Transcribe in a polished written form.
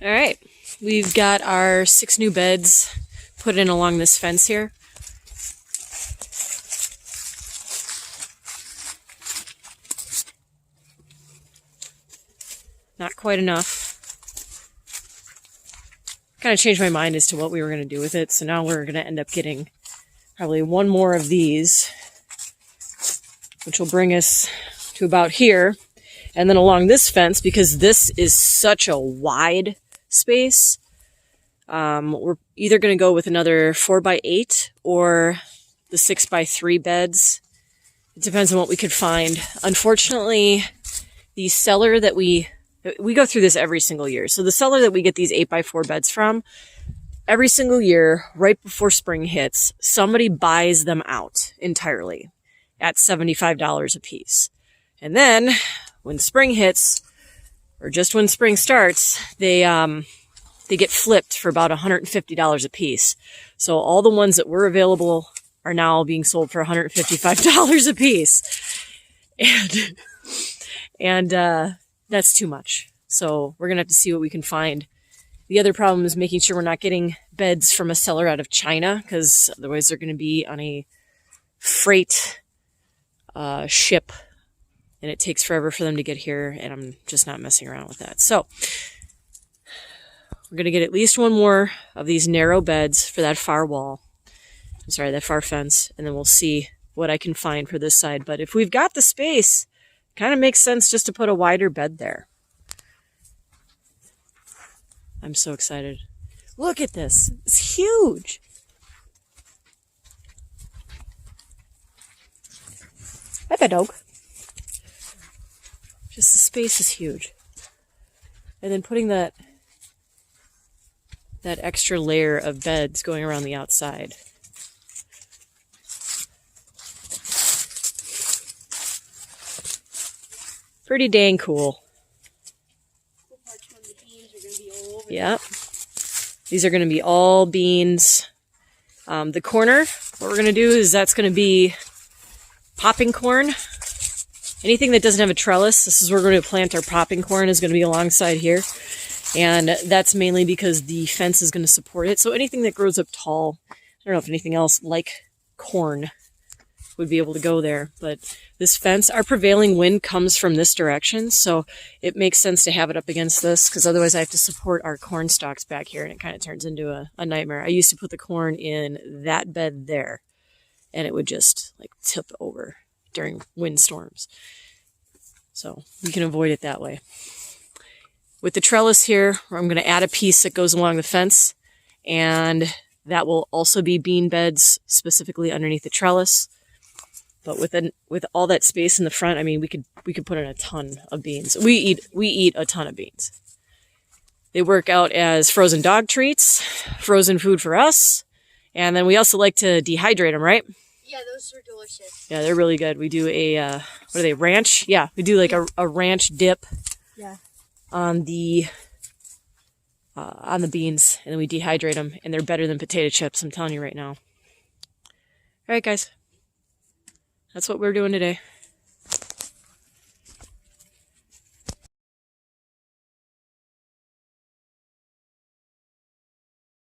All right, we've got our 6 new beds put in along this fence here. Not quite enough. Kind of changed my mind as to what we were going to do with it, so now we're going to end up getting probably 1 more of these, which will bring us to about here. And then along this fence, because this is such a wide space, we're either going to go with another 4x8 or the 6x3 beds. It depends on what we could find. Unfortunately, the seller that we go through this every single year. So the seller that we get these 8x4 beds from, every single year, right before spring hits, somebody buys them out entirely at $75 a piece. And then when spring hits, or just when spring starts, they get flipped for about $150 a piece. So all the ones that were available are now being sold for $155 a piece. And that's too much. So we're going to have to see what we can find. The other problem is making sure we're not getting beds from a seller out of China, because otherwise they're going to be on a freight ship, and it takes forever for them to get here, and I'm just not messing around with that. So we're going to get at least 1 more of these narrow beds for that far wall. I'm sorry, that far fence, and then we'll see what I can find for this side. But if we've got the space, it kind of makes sense just to put a wider bed there. I'm so excited. Look at this. It's huge. Hi, dog. Just the space is huge. And then putting that extra layer of beds going around the outside. Pretty dang cool. Yep. These are going to be all beans. The corner, what we're going to do is that's going to be popping corn. Anything that doesn't have a trellis, this is where we're going to plant our popping corn, is going to be alongside here. And that's mainly because the fence is going to support it. So anything that grows up tall, I don't know if anything else like corn would be able to go there. But this fence, our prevailing wind comes from this direction, so it makes sense to have it up against this, because otherwise I have to support our corn stalks back here, and it kind of turns into a nightmare. I used to put the corn in that bed there, and it would just like tip over during windstorms. So we can avoid it that way. With the trellis here, I'm going to add a piece that goes along the fence, and that will also be bean beds specifically underneath the trellis. But with all that space in the front, I mean, we could put in a ton of beans. We eat a ton of beans. They work out as frozen dog treats, frozen food for us, and then we also like to dehydrate them, right? Yeah, those are delicious. Yeah, they're really good. We do a what are they? Ranch? Yeah, we do like a ranch dip. Yeah. On the beans, and then we dehydrate them, and they're better than potato chips. I'm telling you right now. All right, guys. That's what we're doing today.